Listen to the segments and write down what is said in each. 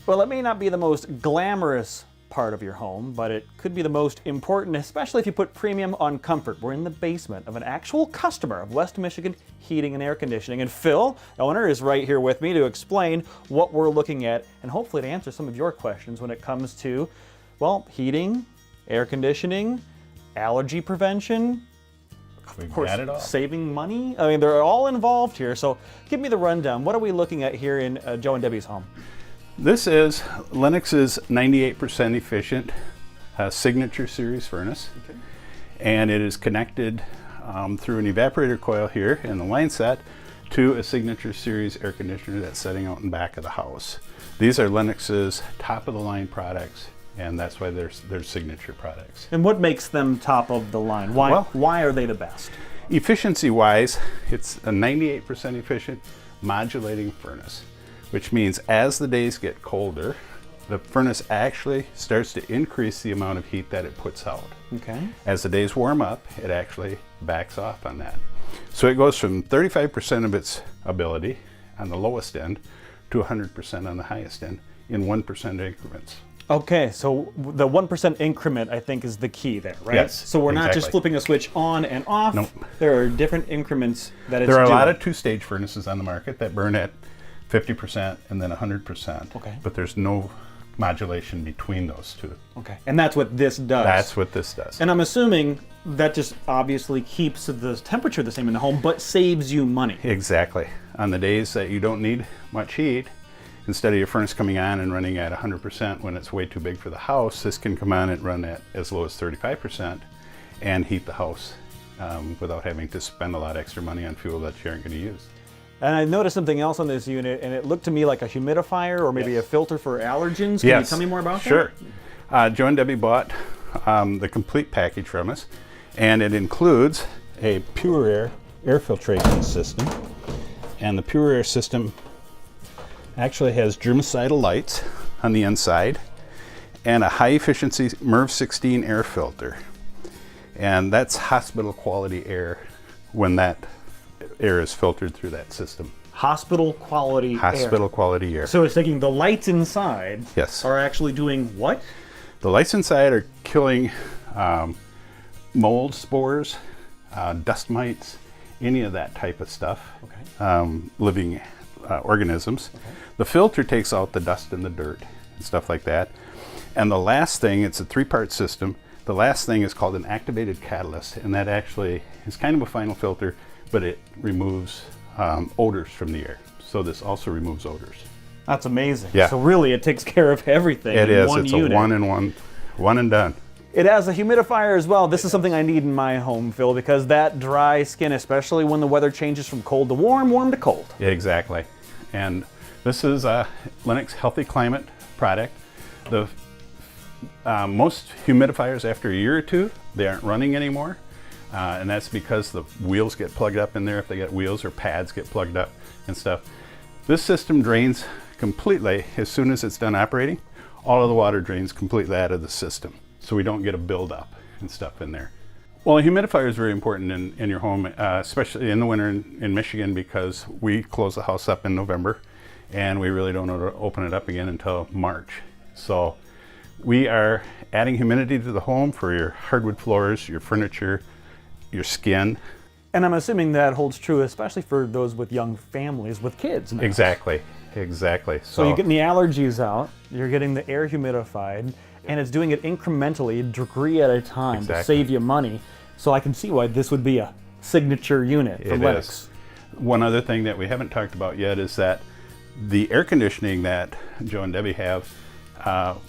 Well, it may not be the most glamorous part of your home, but it could be the most important, especially if you put premium on comfort. We're in the basement of an actual customer of West Michigan Heating and Air Conditioning, and Phil, owner, is right here with me to explain what we're looking at and hopefully to answer some of your questions when it comes to, well, heating, air conditioning, allergy prevention, We of course, got it all. saving money. I mean, they're all involved here. So give me the rundown. What are we looking at here in Joe and Debbie's home? This is Lennox's 98% efficient Signature Series furnace. Okay. And it is connected through an evaporator coil here in the line set to a Signature Series air conditioner that's sitting out in back of the house. These are Lennox's top of the line products, and that's why they're signature products. And what makes them top of the line? Why are they the best? Efficiency wise, it's a 98% efficient modulating furnace, which means as the days get colder, the furnace actually starts to increase the amount of heat that it puts out. Okay. As the days warm up, it actually backs off on that. So it goes from 35% of its ability on the lowest end to 100% on the highest end in 1% increments. Okay, so the 1% increment, I think, is the key there, right? Yes, So we're not just exactly. flipping a switch on and off. Nope. There are different increments that it's There are a doing. lot of two-stage furnaces on the market that burn at 50% and then 100%. Okay. But there's no modulation between those two. Okay, and that's what this does. That's what this does. And I'm assuming that just obviously keeps the temperature the same in the home, but saves you money. Exactly. On the days that you don't need much heat, instead of your furnace coming on and running at 100% when it's way too big for the house, this can come on and run at as low as 35% and heat the house without having to spend a lot of extra money on fuel that you aren't going to use. And I noticed something else on this unit, and it looked to me like a humidifier or maybe Yes. a filter for allergens. Can you tell me more about that? Sure. Joe and Debbie bought the complete package from us, and it includes a Pure Air air filtration system. And the Pure Air system actually has germicidal lights on the inside and a high efficiency MERV 16 air filter. And that's hospital quality air when that air is filtered through that system. Hospital quality Hospital air. quality air. So it's taking the lights inside Yes. are actually doing what? The lights inside are killing mold spores, dust mites, any of that type of stuff, living organisms. Okay. The filter takes out the dust and the dirt and stuff like that. And the last thing, it's a three-part system. The last thing is called an activated catalyst, and that actually is kind of a final filter, but it removes odors from the air. So this also removes odors. That's amazing. Yeah. So really it takes care of everything It in is. one It's unit. a one and done. It has a humidifier as well. This is something I need in my home, Phil, because that dry skin, especially when the weather changes from cold to warm, warm to cold. Yeah, exactly. And this is a Lennox Healthy Climate product. The most humidifiers after a year or two, they aren't running anymore. And that's because the wheels get plugged up in there. If they get wheels or pads get plugged up and stuff. This system drains completely as soon as it's done operating. All of the water drains completely out of the system. So we don't get a buildup and stuff in there. Well, a humidifier is very important in your home, especially in the winter in Michigan, because we close the house up in November and we really don't open it up again until March. So we are adding humidity to the home for your hardwood floors, your furniture, your skin. And I'm assuming that holds true, especially for those with young families with kids. Now. Exactly. So you're getting the allergies out, you're getting the air humidified, and it's doing it incrementally, a degree at a time to save you money. So I can see why this would be a signature unit from Lennox. One other thing that we haven't talked about yet is that the air conditioning that Joe and Debbie have,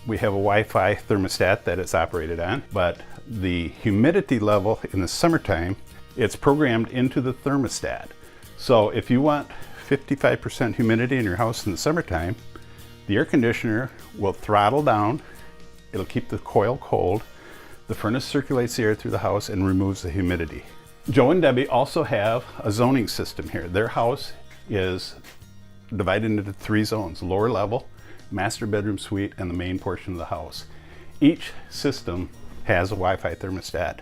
we have a Wi-Fi thermostat that it's operated on, but the humidity level in the summertime, it's programmed into the thermostat. So if you want 55% humidity in your house in the summertime, the air conditioner will throttle down. It'll keep the coil cold. The furnace circulates the air through the house and removes the humidity. Joe and Debbie also have a zoning system here. Their house is divided into 3 zones: lower level, master bedroom suite, and the main portion of the house. Each system has a Wi-Fi thermostat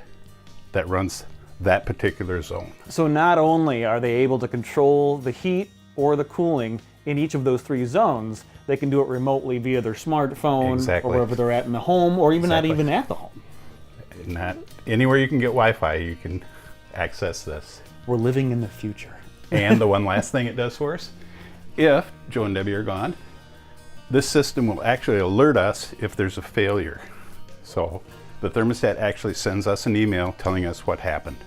that runs that particular zone. So not only are they able to control the heat or the cooling in each of those 3 zones, they can do it remotely via their smartphone Exactly. or wherever they're at in the home, or even not Exactly. even at the home. Not anywhere you can get Wi-Fi, you can access this. We're living in the future. And the one last thing it does for us, if Joe and Debbie are gone, this system will actually alert us if there's a failure. So the thermostat actually sends us an email telling us what happened.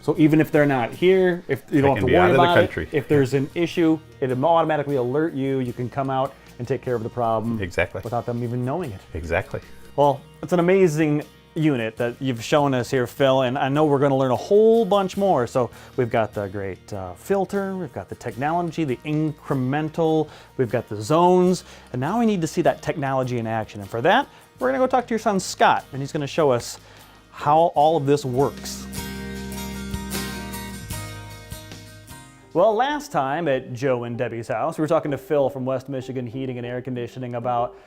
So even if they're not here, if you don't have can to be out worry of the about country. it, if there's an issue, it'll automatically alert you. You can come out and take care of the problem Exactly. without them even knowing it. Exactly. Well, it's an amazing unit that you've shown us here, Phil, and I know we're going to learn a whole bunch more. So we've got the great filter, we've got the technology, the incremental, we've got the zones, and now we need to see that technology in action. And for that, we're going to go talk to your son, Scott, and he's going to show us how all of this works. Well, last time at Joe and Debbie's house, we were talking to Phil from West Michigan Heating and Air Conditioning about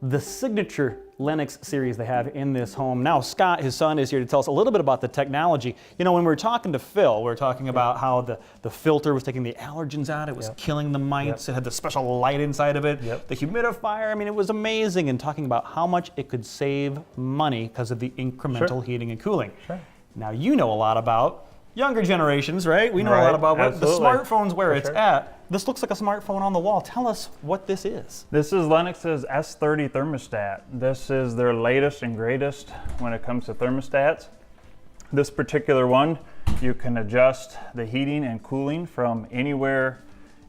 the signature Lennox series they have in this home. Now Scott, his son, is here to tell us a little bit about the technology. You know, when we were talking to Phil, we were talking about how the filter was taking the allergens out, it was killing the mites, it had the special light inside of it, the humidifier, I mean, it was amazing, and talking about how much it could save money because of the incremental heating and cooling. Now you know a lot about younger generations, right? We know a lot about what the smartphones, where it's at. This looks like a smartphone on the wall. Tell us what this is. This is Lennox's S30 thermostat. This is their latest and greatest when it comes to thermostats. This particular one, you can adjust the heating and cooling from anywhere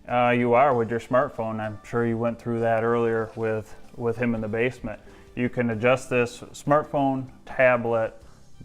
you are with your smartphone. I'm sure you went through that earlier with him in the basement. You can adjust this smartphone, tablet,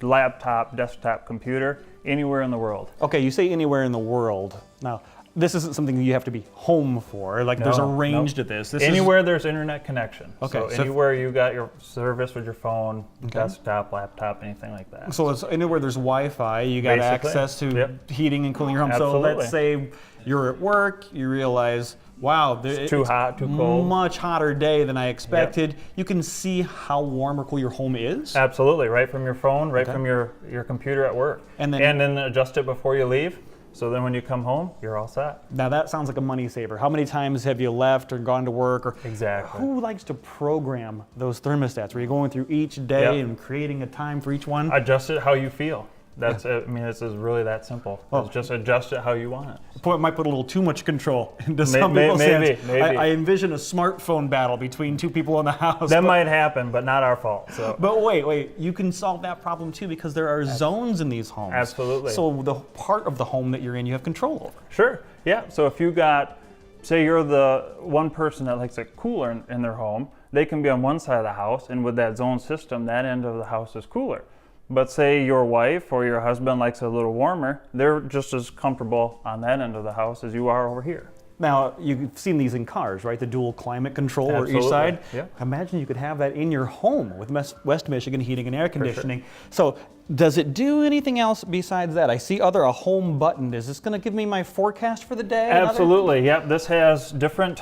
laptop, desktop computer, anywhere in the world. Okay, you say anywhere in the world. Now, this isn't something that you have to be home for. Like, there's a range to this. Anywhere there's internet connection. Okay, So anywhere you got your service with your phone, desktop, laptop, anything like that. So it's anywhere there's Wi-Fi, you got Basically, access to heating and cooling your home. Absolutely. So let's say you're at work, you realize, wow, It's too hot, too cold. Much hotter day than I expected. You can see how warm or cool your home is. Absolutely, right from your phone, right from your computer at work. And then adjust it before you leave. So then when you come home, you're all set. Now that sounds like a money saver. How many times have you left or gone to work? Or Exactly. who likes to program those thermostats? Where you're going through each day and creating a time for each one? Adjust it how you feel. That's it. I mean, this is really that simple. It's just adjust it how you want it. Might put a little too much control into some people's hands. Maybe. I envision a smartphone battle between 2 people in the house. That might happen, but not our fault. So. But wait, you can solve that problem too, because there are zones in these homes. Absolutely. So the part of the home that you're in, you have control over. Sure. Yeah. So if you got, say you're the one person that likes a cooler in their home, they can be on one side of the house, and with that zone system, that end of the house is cooler. But say your wife or your husband likes it a little warmer, they're just as comfortable on that end of the house as you are over here. Now, you've seen these in cars, right? The dual climate control or each Absolutely. side. Yeah. Imagine you could have that in your home with West Michigan Heating and Air Conditioning. So does it do anything else besides that? I see a home button. Is this going to give me my forecast for the day? Absolutely. Yep. This has different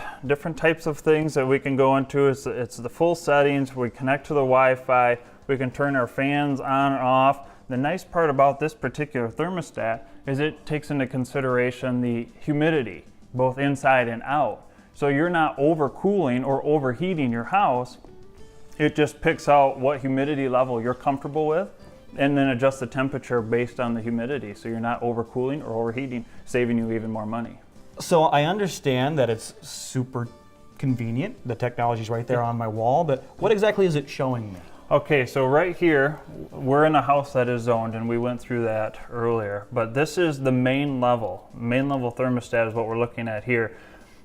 types of things that we can go into. It's the full settings. We connect to the Wi-Fi. We can turn our fans on and off. The nice part about this particular thermostat is it takes into consideration the humidity, both inside and out. So you're not overcooling or overheating your house. It just picks out what humidity level you're comfortable with and then adjusts the temperature based on the humidity. So you're not overcooling or overheating, saving you even more money. So I understand that it's super convenient. The technology's right there on my wall, but what exactly is it showing me? Okay, so right here, we're in a house that is zoned, and we went through that earlier, but this is the main level. Main level thermostat is what we're looking at here.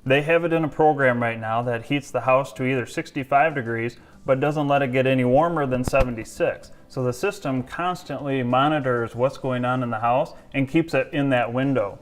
They have it in a program right now that heats the house to either 65 degrees, but doesn't let it get any warmer than 76. So the system constantly monitors what's going on in the house and keeps it in that window.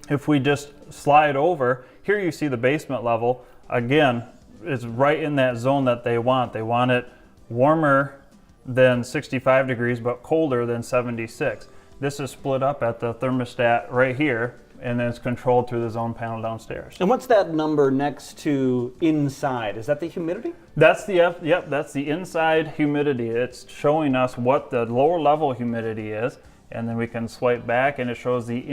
If we just slide over, here you see the basement level. Again, it's right in that zone that they want. They want it warmer than 65 degrees, but colder than 76. This is split up at the thermostat right here, and then it's controlled through the zone panel downstairs. And what's that number next to inside? Is that the humidity? That's the inside humidity. It's showing us what the lower level humidity is, and then we can swipe back and it shows the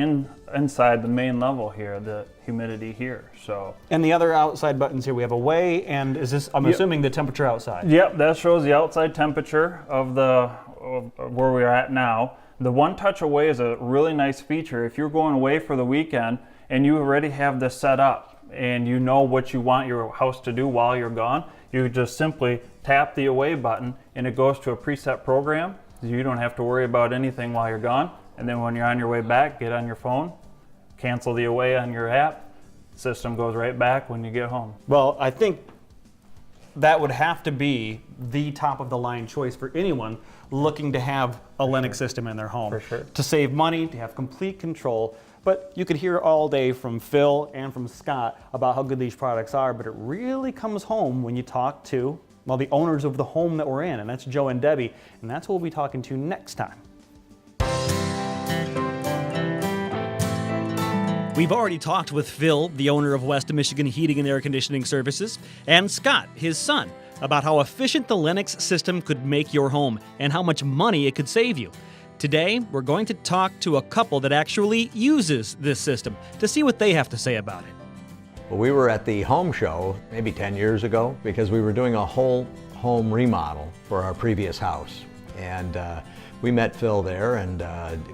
inside the main level here, the humidity here. So. And the other outside buttons here, we have away, and is this, I'm assuming, the temperature outside? Yep, that shows the outside temperature of where we're at now. The one touch away is a really nice feature. If you're going away for the weekend and you already have this set up and you know what you want your house to do while you're gone, you just simply tap the away button and it goes to a preset program. You don't have to worry about anything while you're gone. And then when you're on your way back, get on your phone, cancel the away on your app. System goes right back when you get home. Well, I think that would have to be the top of the line choice for anyone looking to have a Lennox system in their home. For sure. To save money, to have complete control. But you could hear all day from Phil and from Scott about how good these products are, but it really comes home when you talk to, well, the owners of the home that we're in, and that's Joe and Debbie, and that's who we'll be talking to next time. We've already talked with Phil, the owner of West Michigan Heating and Air Conditioning Services, and Scott, his son, about how efficient the Lennox system could make your home and how much money it could save you. Today, we're going to talk to a couple that actually uses this system to see what they have to say about it. Well, we were at the home show maybe 10 years ago because we were doing a whole home remodel for our previous house. And we met Phil there, and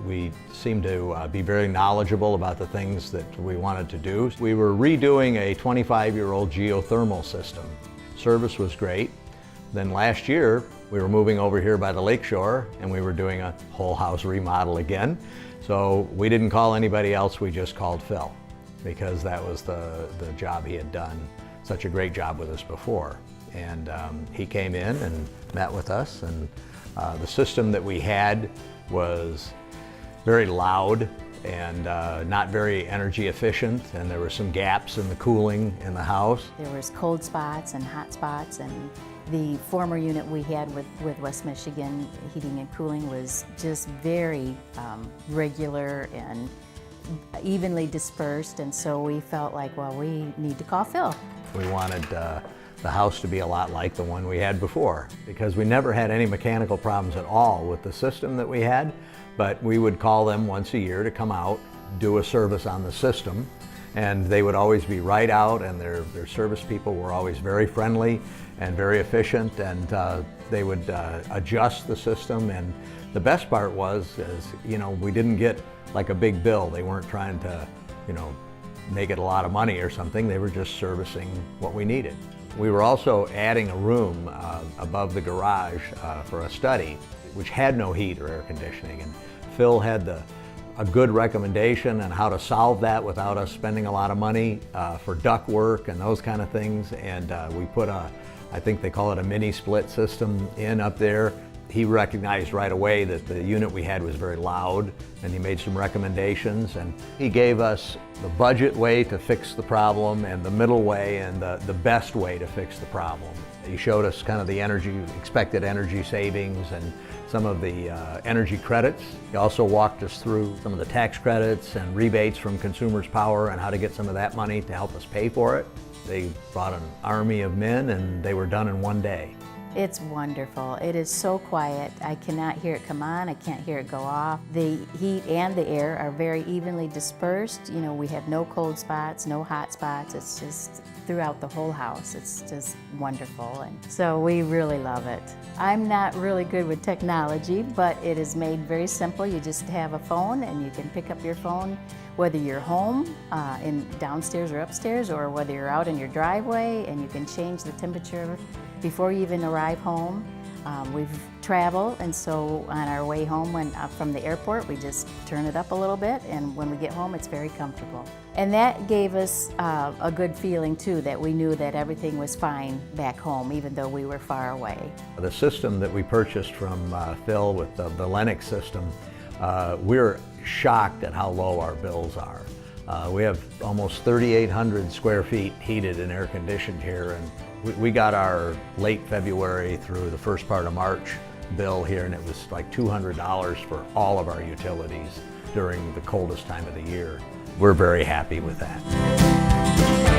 we seemed to be very knowledgeable about the things that we wanted to do. We were redoing a 25-year-old geothermal system. Service was great. Then last year, we were moving over here by the lakeshore, and we were doing a whole house remodel again. So we didn't call anybody else, we just called Phil, because that was the job he had done, such a great job with us before. And he came in and met with us, and the system that we had was very loud and not very energy efficient, and there were some gaps in the cooling in the house. There was cold spots and hot spots, and the former unit we had with West Michigan Heating and Cooling was just very regular and evenly dispersed, and so we felt like, well, we need to call Phil. We wanted the house to be a lot like the one we had before, because we never had any mechanical problems at all with the system that we had, but we would call them once a year to come out, do a service on the system, and they would always be right out, and their service people were always very friendly and very efficient, and they would adjust the system. And the best part was, we didn't get like a big bill. They weren't trying to, make it a lot of money or something. They were just servicing what we needed. We were also adding a room above the garage for a study, which had no heat or air conditioning. And Phil had a good recommendation on how to solve that without us spending a lot of money for duct work and those kind of things. And we put I think they call it a mini split system in up there. He recognized right away that the unit we had was very loud, and he made some recommendations, and he gave us the budget way to fix the problem and the middle way and the best way to fix the problem. He showed us kind of the expected energy savings and some of the energy credits. He also walked us through some of the tax credits and rebates from Consumers Power and how to get some of that money to help us pay for it. They brought an army of men, and they were done in one day. It's wonderful. It is so quiet. I cannot hear it come on. I can't hear it go off. The heat and the air are very evenly dispersed. We have no cold spots, no hot spots. It's just throughout the whole house. It's just wonderful. And so we really love it. I'm not really good with technology, but it is made very simple. You just have a phone, and you can pick up your phone whether you're home in downstairs or upstairs, or whether you're out in your driveway, and you can change the temperature before you even arrive home. We've traveled, and so on our way home from the airport, we just turn it up a little bit, and when we get home, it's very comfortable. And that gave us a good feeling too, that we knew that everything was fine back home, even though we were far away. The system that we purchased from Phil with the Lennox system, we're shocked at how low our bills are. We have almost 3,800 square feet heated and air conditioned here, and we got our late February through the first part of March bill here, and it was like $200 for all of our utilities during the coldest time of the year. We're very happy with that.